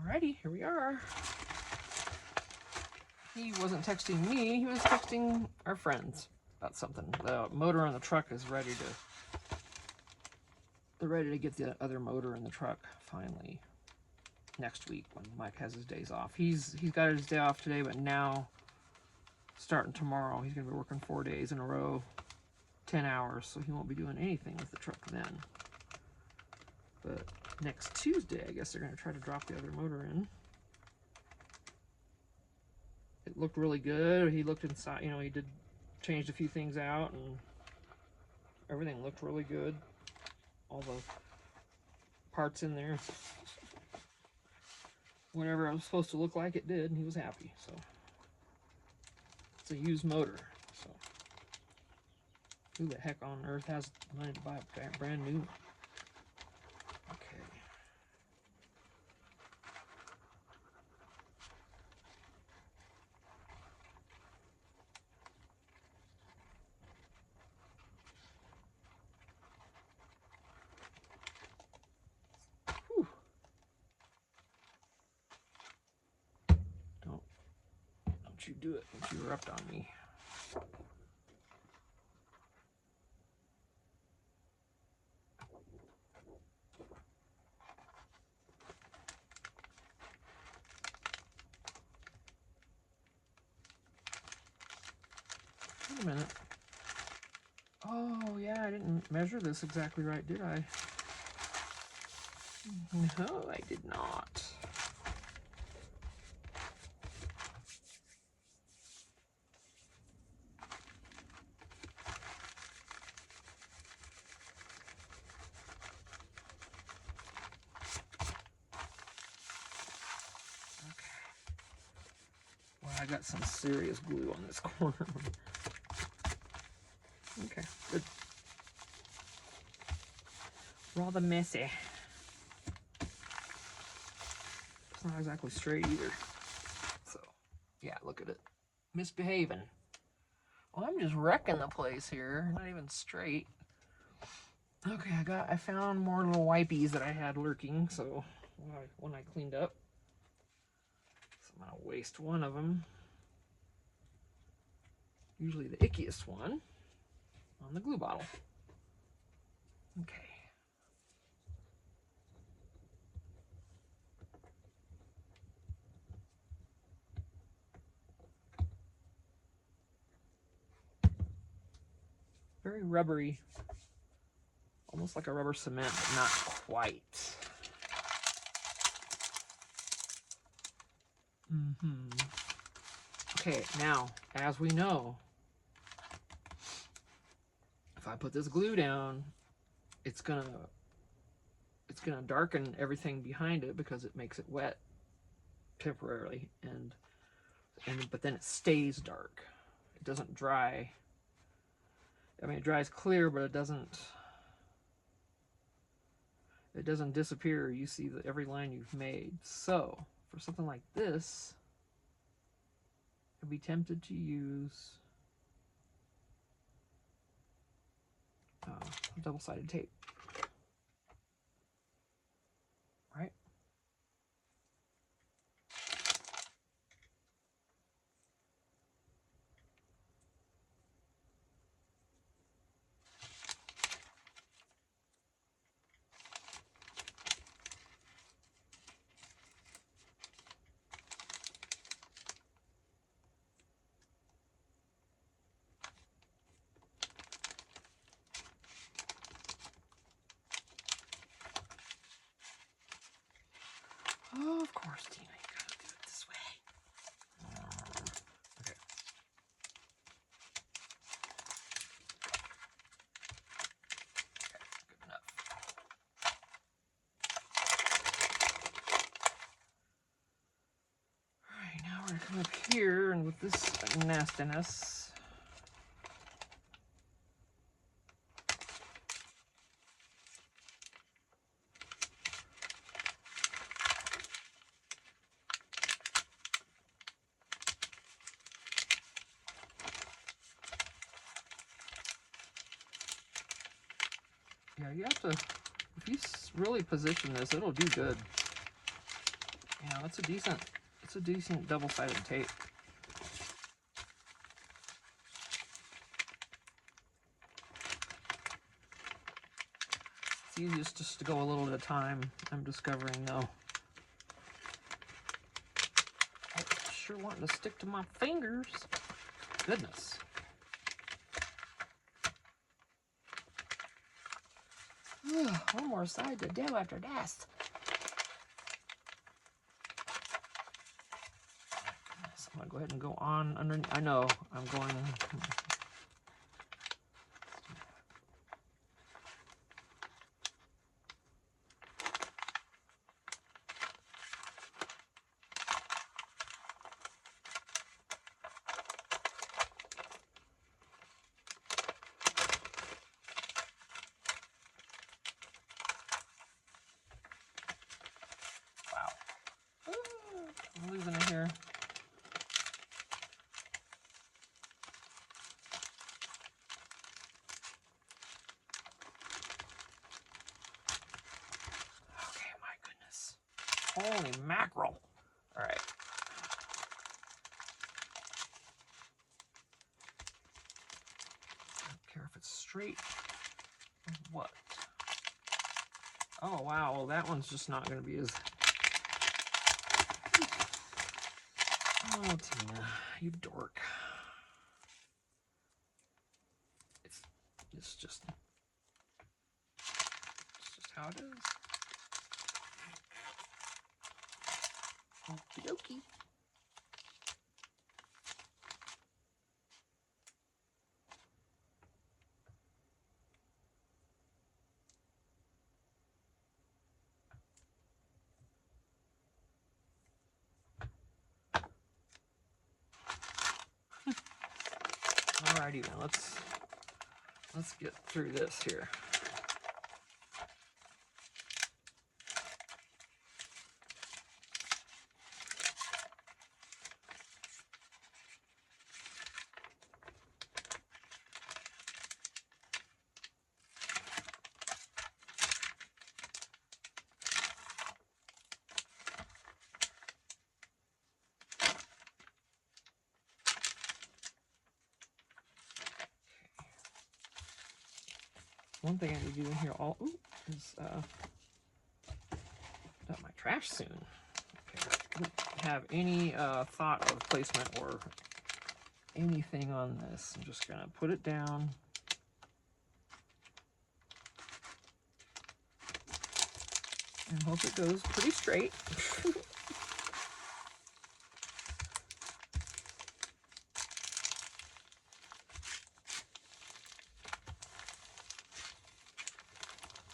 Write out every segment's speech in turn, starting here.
Alrighty, here we are. He wasn't texting me, he was texting our friends about something. The motor on the truck is ready to... They're ready to get the other motor in the truck, finally. Next week, when Mike has his days off. He's got his day off today, but now, starting tomorrow, he's going to be working 4 days in a row, 10 hours, so he won't be doing anything with the truck then. But next Tuesday, I guess they're going to try to drop the other motor in. It looked really good. He looked inside, you know, he did changed a few things out, and everything looked really good. All the parts in there. Whatever it was supposed to look like, it did, and he was happy. So it's a used motor. So who the heck on earth has money to buy a brand new one? Okay. Whew. Don't you do it. Don't you erupt on me. Wait a minute. Oh, yeah, I didn't measure this exactly right, did I? No, I did not. Well, I got some serious glue on this corner. Okay, good. Rather messy. It's not exactly straight either. So, yeah, look at it. Misbehaving. Well, I'm just wrecking the place here. Not even straight. Okay, I found more little wipies that I had lurking, so when I cleaned up. So I'm gonna waste one of them. Usually the ickiest one on the glue bottle. Okay. Very rubbery. Almost like a rubber cement, but not quite. Okay, now, as we know, if I put this glue down, it's gonna darken everything behind it because it makes it wet temporarily, but then it stays dark. It doesn't dry. I mean, it dries clear, but it doesn't disappear. You see every line you've made. So for something like this, I'd be tempted to use double-sided tape. Right? Oh, of course, Tina, you gotta do it this way. Okay. Good enough. Alright, now we're gonna come up here, and with this nastiness, yeah, you have to, if you really position this, it'll do good. Yeah, No, it's a decent double-sided tape. It's easiest just to go a little at a time, I'm discovering, though. I'm sure wanting to stick to my fingers. Goodness. One more side to do after this. So I'm going to go ahead and go on underneath. I know, I'm going... I'm losing it here. Okay, my goodness. Holy mackerel. All right. I don't care if it's straight or what. Oh, wow. Well, that one's just not going to be as... Oh, Tina, you dork. It's just how it is. Okie dokie. Alrighty then, let's get through this here. One thing I need to do in here is dump my trash soon. Okay. I don't have any thought of placement or anything on this. I'm just gonna put it down. And hope it goes pretty straight.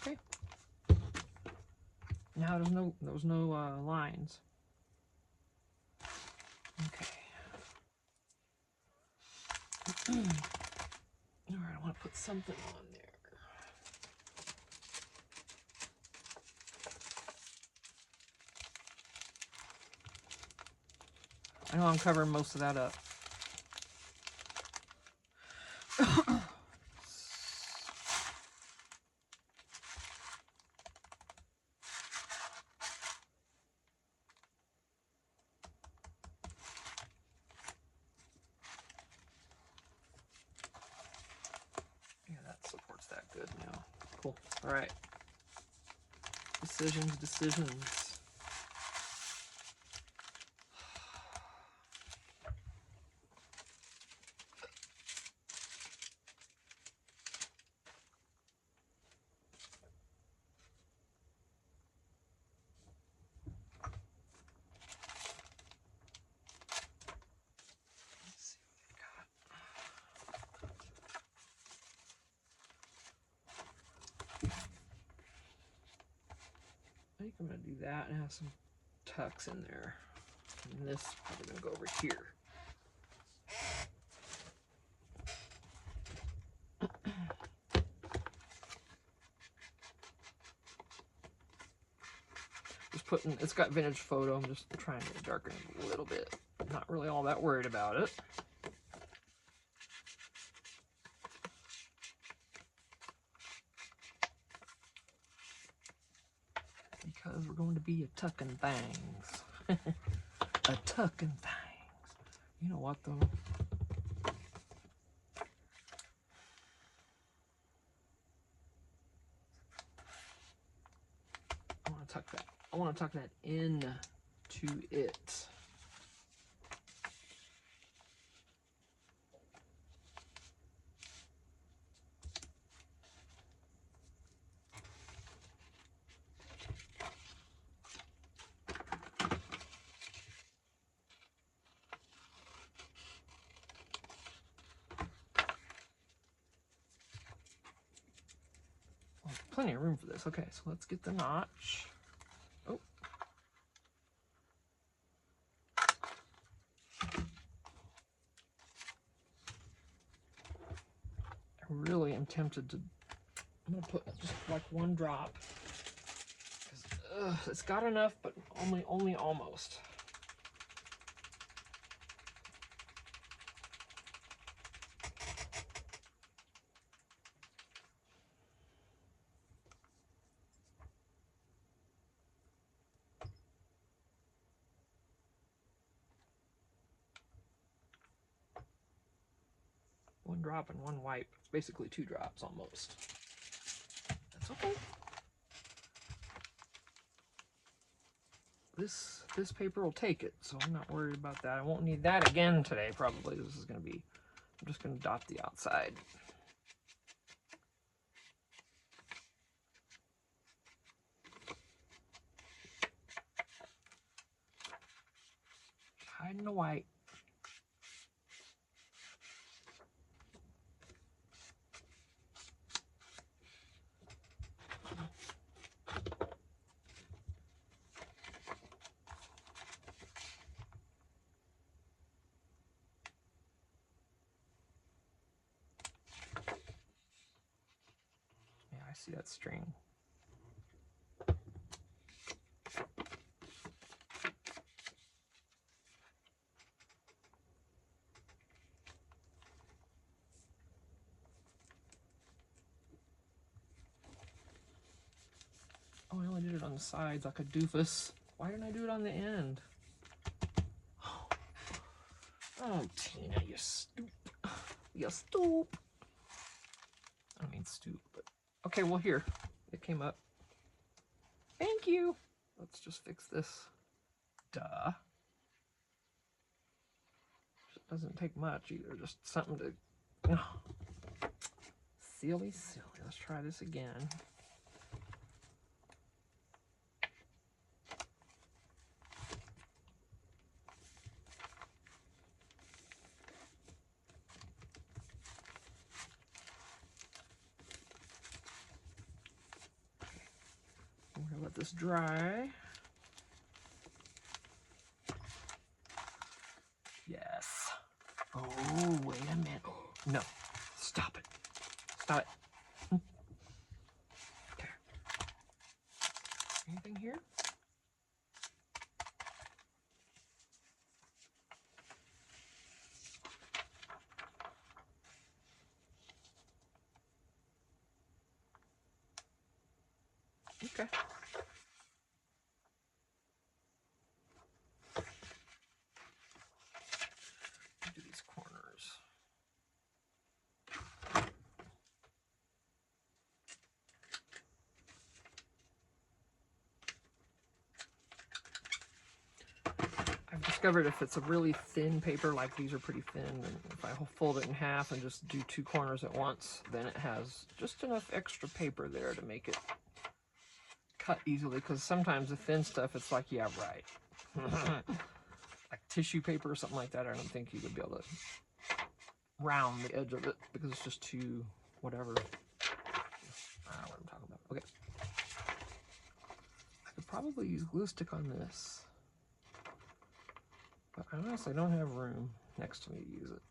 Okay. Now there's no lines. Okay. All right, I want to put something on there. I know I'm covering most of that up. Yeah, that supports that good now. Cool. All right. Decisions. I think I'm going to do that and have some tucks in there. And this is probably going to go over here. Just putting, it's got vintage photo. I'm just trying to darken it a little bit. Not really all that worried about it. Because we're going to be a tucking things. A tuck and things. You know what though? I want to tuck that. I want to tuck that in to it. Plenty of room for this. Okay, so let's get the notch. Oh. I really am tempted to, I'm going to put just like one drop. It's got enough, but only almost. One drop and one wipe. Basically 2 drops almost. That's okay. This paper will take it, so I'm not worried about that. I won't need that again today, probably. This is going to be, I'm just going to dot the outside. Hiding the white. Yeah, I see that string. Oh, I only did it on the sides like a doofus. Why didn't I do it on the end? Oh, Tina, you stoop. You stoop. I don't mean stoop, but... Okay, well, here. It came up. Thank you. Let's just fix this. Duh. It doesn't take much either. Just something to... Oh. Silly, silly. Let's try this again. I'm gonna let this dry. Yes. Oh, wait a minute. No. Stop it. Stop it. Okay. Anything here? Okay. Do these corners. I've discovered if it's a really thin paper, like these are pretty thin, and if I fold it in half and just do 2 corners at once, then it has just enough extra paper there to make it cut easily, because sometimes the thin stuff, it's like, yeah, right. Like tissue paper or something like that, I don't think you would be able to round the edge of it because it's just too whatever. I don't know what I'm talking about. Okay. I could probably use glue stick on this, but I honestly don't have room next to me to use it.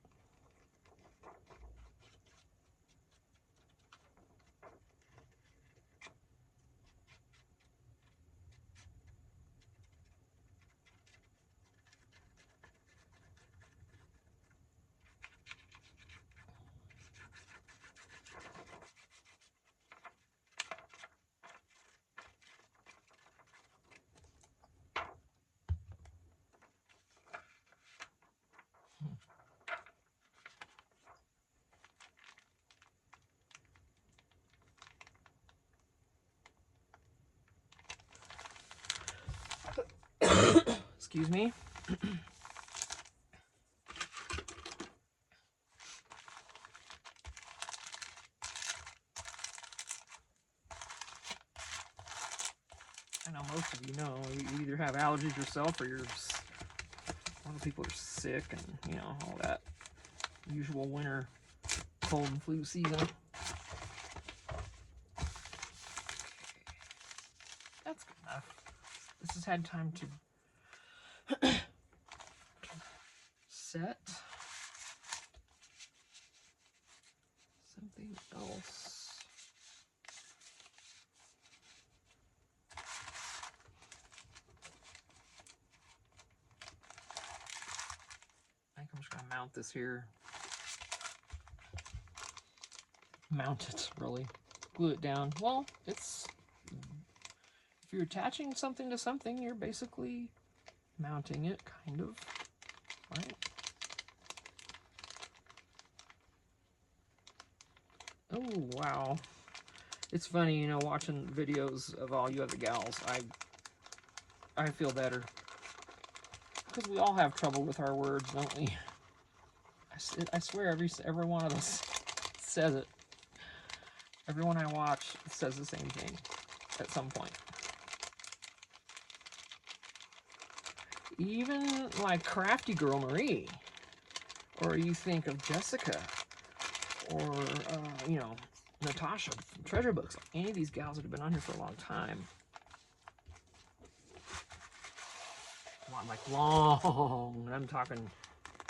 Excuse me. I know most of you know you either have allergies yourself or a lot of people are sick and, you know, all that usual winter cold and flu season. That's good enough. This has had time to set something else. I think I'm just gonna mount this here. Mount it, really. Glue it down. Well, it's, if you're attaching something to something, you're basically mounting it, kind of, right? Oh, wow. It's funny, you know, watching videos of all you other gals, I feel better. Because we all have trouble with our words, don't we? I swear every one of us says it. Everyone I watch says the same thing at some point. Even like Crafty Girl Marie, or you think of Jessica, or you know, Natasha from Treasure Books. Any of these gals that have been on here for a long time. Like long, I'm talking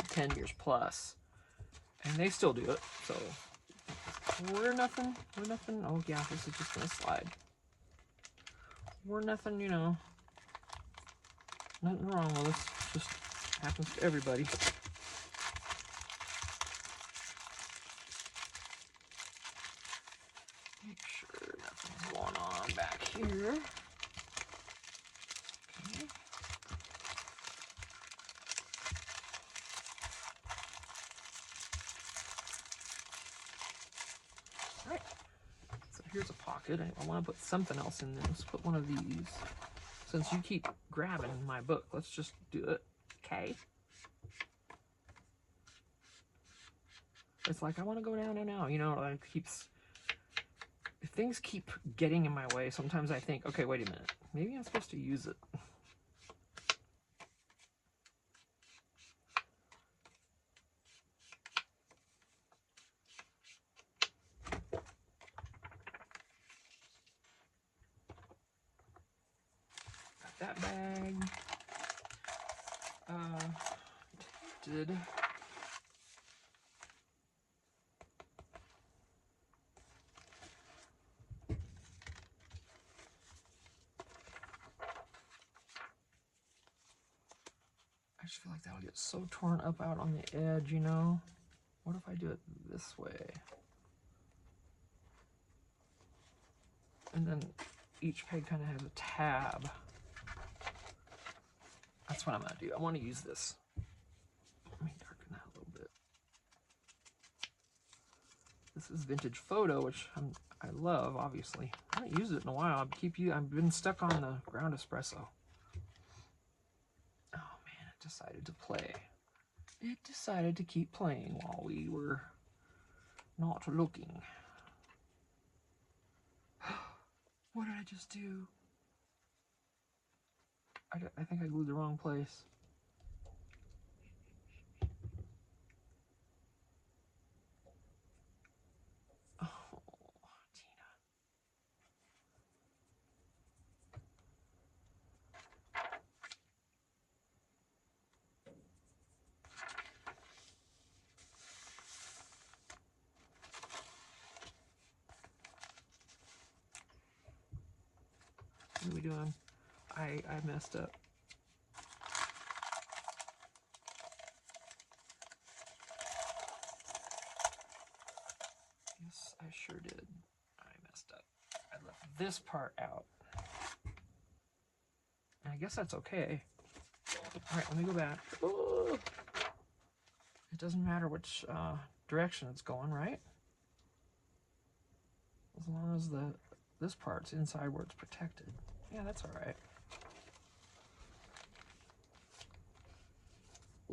10 years plus. And they still do it, so we're nothing, oh yeah, this is just gonna slide. We're nothing, you know, nothing wrong with us, just happens to everybody. Make sure nothing's going on back here. Okay. Alright, so here's a pocket. I want to put something else in there. Let's put one of these. Since you keep grabbing my book, let's just do it. Okay. It's like, I want to go down and out, you know, like if things keep getting in my way, sometimes I think, okay, wait a minute, maybe I'm supposed to use it. Got that bag. Did I just feel like that'll get so torn up out on the edge, you know? What if I do it this way? And then each peg kind of has a tab. That's what I'm gonna do. I want to use this. Let me darken that a little bit. This is Vintage Photo, which I love, obviously. I haven't used it in a while. I've been stuck on the ground espresso. Oh man, it decided to play. It decided to keep playing while we were not looking. What did I just do? I think I glued the wrong place. Oh, Tina. What are we doing? I messed up. Yes, I sure did. I messed up. I left this part out. And I guess that's okay. All right, let me go back. Ooh. It doesn't matter which direction it's going, right? As long as this part's inside where it's protected. Yeah, that's all right.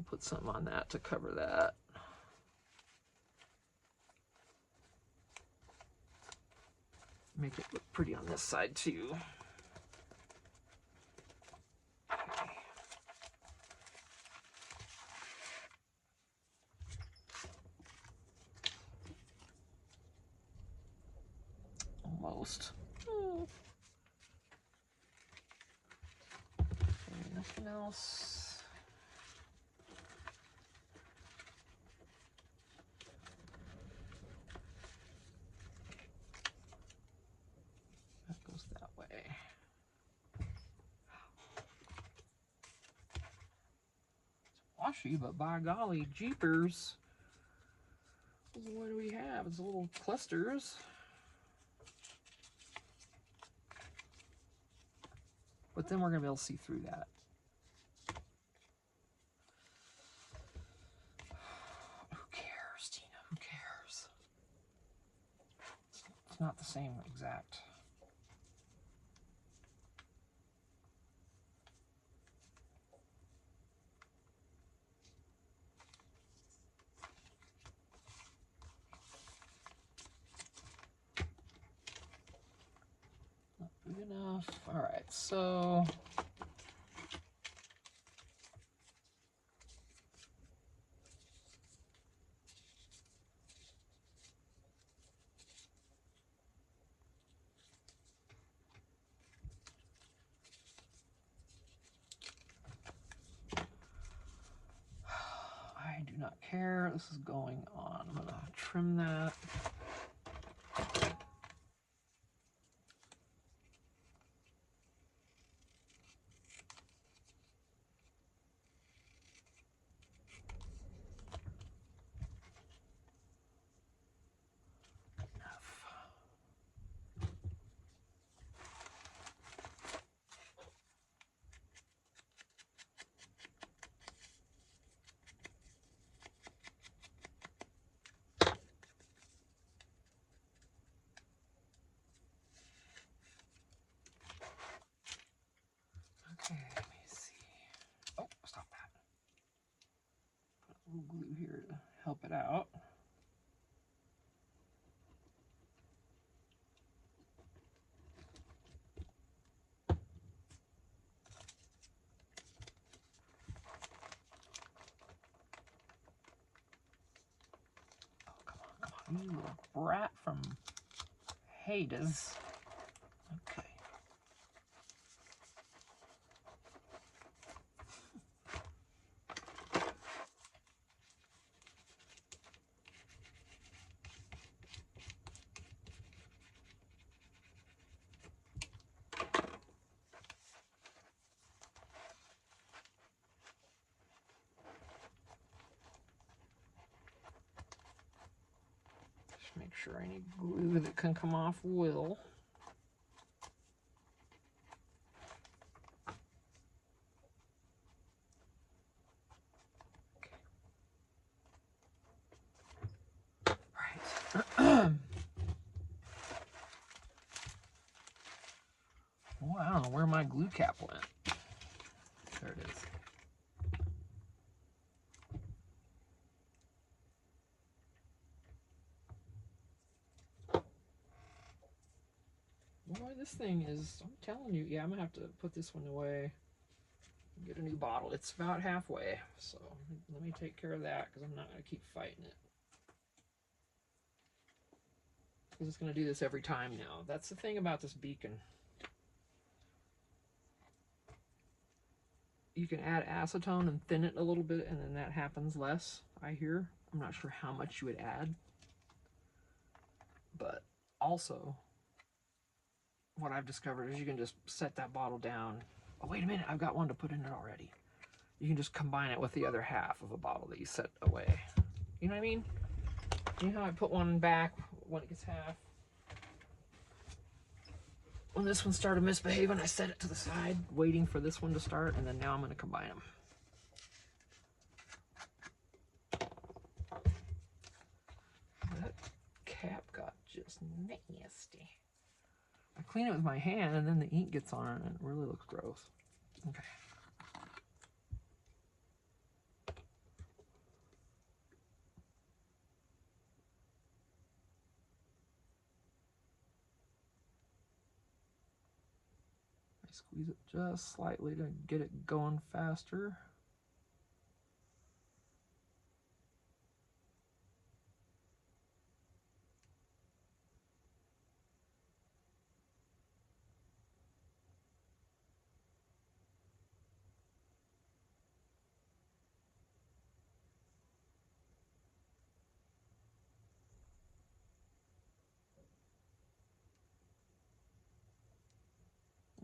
put something on that to cover that. Make it look pretty on this side too. Okay. Almost. Okay, nothing else. That goes that way. It's washy, but by golly, jeepers. What do we have? It's little clusters. But then we're going to be able to see through that. Who cares, Tina? Who cares? It's not the same exact. Not big enough. All right, so I do not care. This is going on. I'm going to trim that. Okay, let me see. Oh, stop that. Put a little glue here to help it out. Oh, come on, come on. You little brat from Hades. Okay. Just make sure any glue that can come off will. Right. Well, I don't know where my glue cap went. There it is. Boy, this thing is, I'm telling you, yeah, I'm going to have to put this one away. Get a new bottle. It's about halfway, so let me take care of that because I'm not going to keep fighting it. Because it's going to do this every time now. That's the thing about this beacon. You can add acetone and thin it a little bit, and then that happens less, I hear. I'm not sure how much you would add. But also, what I've discovered is you can just set that bottle down. Oh, wait a minute, I've got one to put in it already. You can just combine it with the other half of a bottle that you set away. You know what I mean? You know how I put one back when it gets half? When this one started misbehaving, I set it to the side, waiting for this one to start, and then now I'm going to combine them. That cap got just nasty. I clean it with my hand, and then the ink gets on it, and it really looks gross. Okay. Squeeze it just slightly to get it going faster.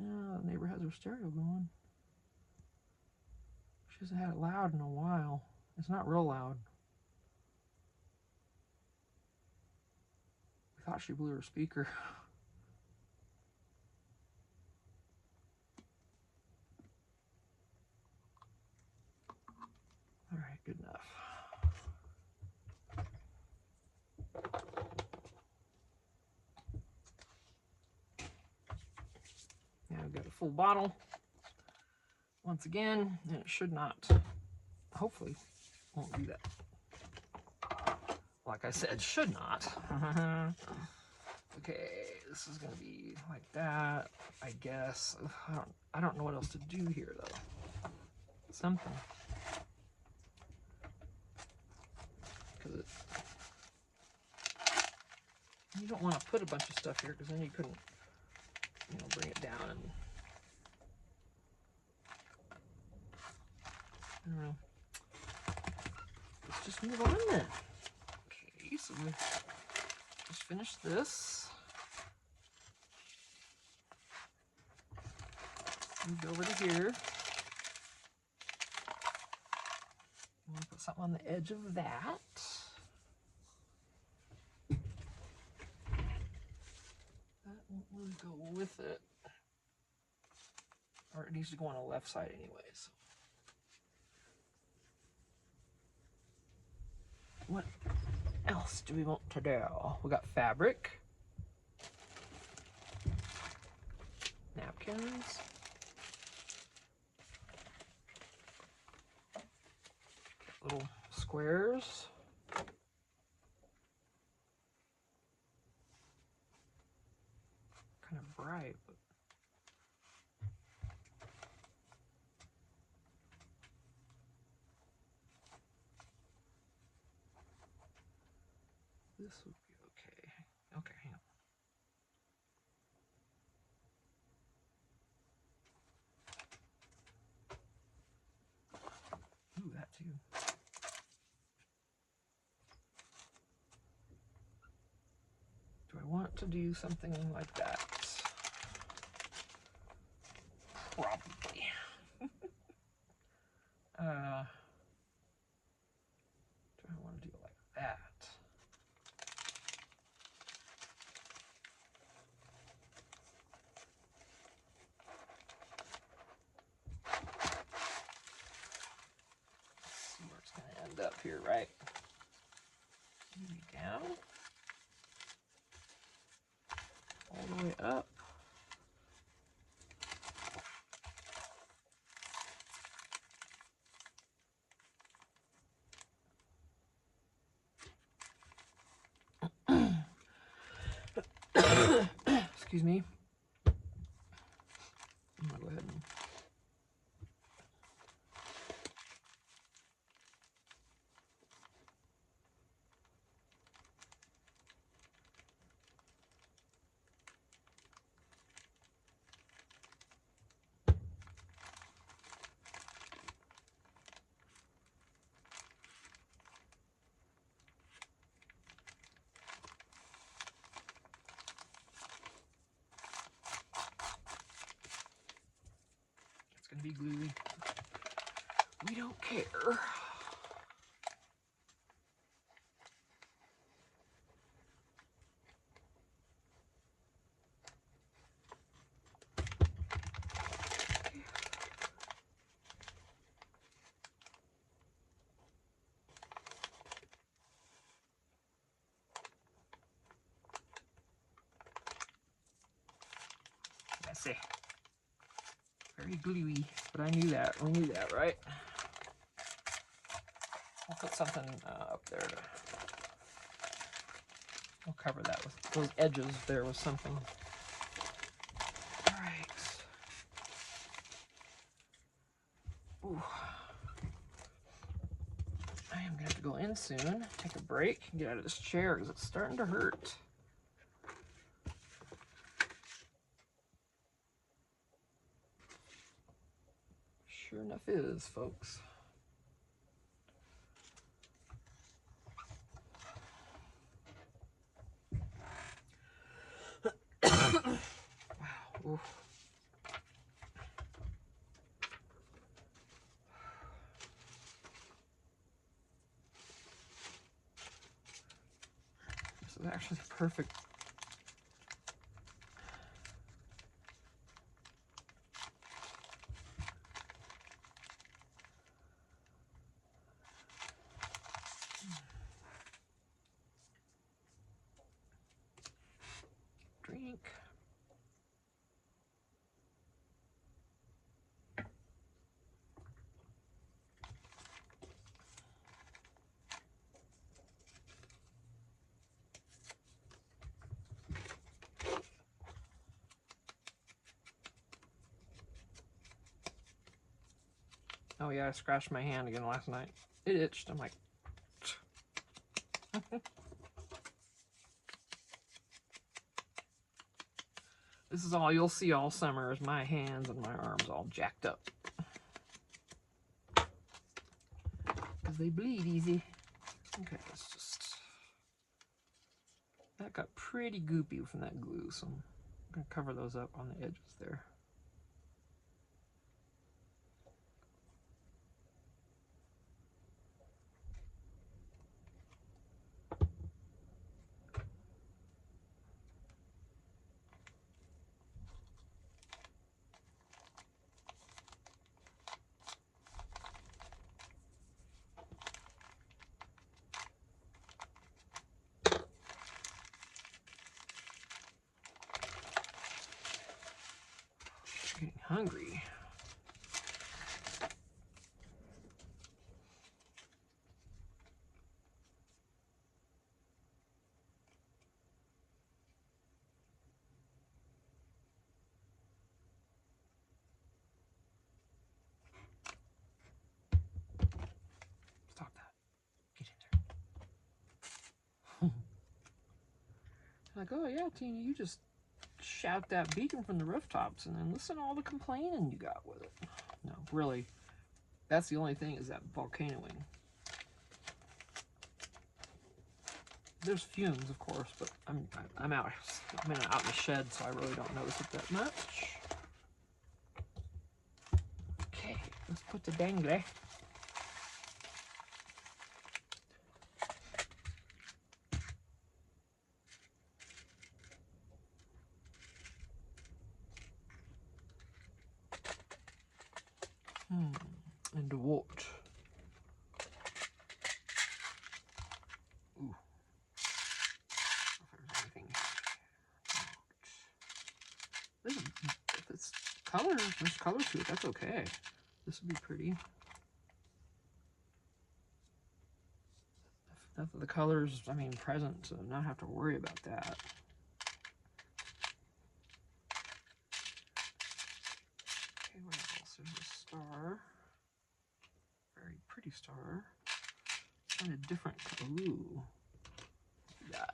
Yeah, the neighbor has her stereo going. She hasn't had it loud in a while. It's not real loud. We thought she blew her speaker. All right, good enough. Now we've got a full bottle. Once again, and it should not, hopefully, won't do that. Like I said, should not. Okay, this is gonna be like that, I guess. I don't know what else to do here though. Something. Because you don't want to put a bunch of stuff here, because then you couldn't, you know, bring it down and I don't know. Let's just move on then. Okay, so we just finished this. Moved over to here. I'm gonna put something on the edge of that. That won't really go with it. Or it needs to go on the left side anyways. What else do we want to do? We got fabric, napkins, little squares, kind of bright, but this would be okay. Okay, hang on. Ooh, that too. Do I want to do something like that? Probably. Do I want to do it like that? Let's see where it's going to end up here, right? Maybe down. All the way up. Excuse me. I'm gonna go ahead and gonna be gluey. We don't care. Messy. Very gluey, but I knew that. We knew that, right? I'll put something up there. I'll cover that with those edges there with something. All right. Ooh. I am gonna have to go in soon, take a break, and get out of this chair because it's starting to hurt. Sure enough is, folks. Wow. Oof. This is actually perfect. Drink. Oh yeah, I scratched my hand again last night. It itched. I'm like, this is all you'll see all summer is my hands and my arms all jacked up. Because they bleed easy. Okay, let's just... That got pretty goopy from that glue, so I'm going to cover those up on the edges there. Getting hungry. Stop that. Get in there. Like, oh yeah, Tina, you just shout that beacon from the rooftops and then listen to all the complaining you got with it. No, really, that's the only thing is that volcanoing. There's fumes, of course, but I'm out. I'm out in the shed, so I really don't notice it that much. Okay, let's put the dangle. And what? Ooh. If there's anything. If it's color, there's color to it, that's okay. This would be pretty. If the colors, I mean, present, so not have to worry about that. Okay, what else? There's a star. Very pretty star. Kind of different. Ooh. Yeah.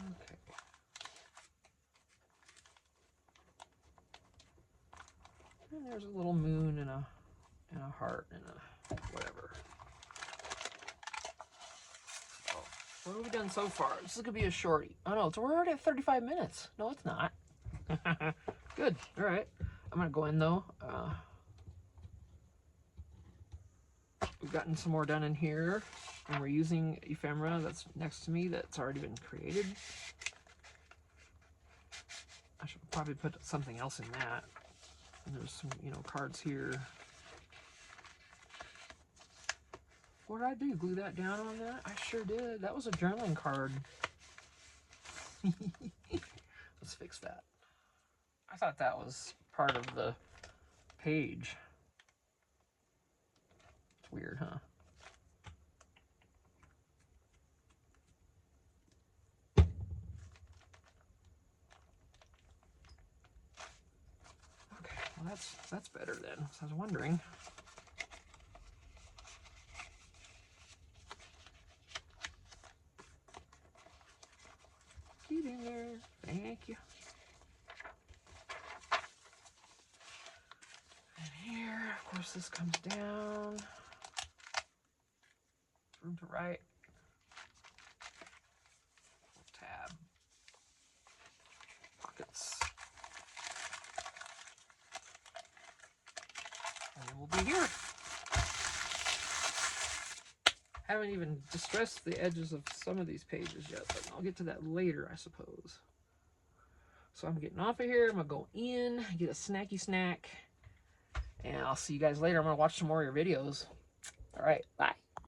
Okay. And there's a little moon and a heart and a whatever. Oh, what have we done so far? This is gonna be a shorty. Oh no, we're already at 35 minutes. No, it's not. Good. All right. I'm gonna go in though. We've gotten some more done in here, and we're using ephemera that's next to me that's already been created. I should probably put something else in that. And there's some, you know, cards here. What did I do? Glue that down on that? I sure did. That was a journaling card. Let's fix that. I thought that was part of the page. It's weird, huh? Okay, well that's better then. So I was wondering. Get in there. Thank you. And here, of course, this comes down. Room to write. Tab. Pockets. And we'll be here. Haven't even distressed the edges of some of these pages yet, but I'll get to that later, I suppose. So I'm getting off of here. I'm going to go in, get a snacky snack, and I'll see you guys later. I'm going to watch some more of your videos. All right, bye.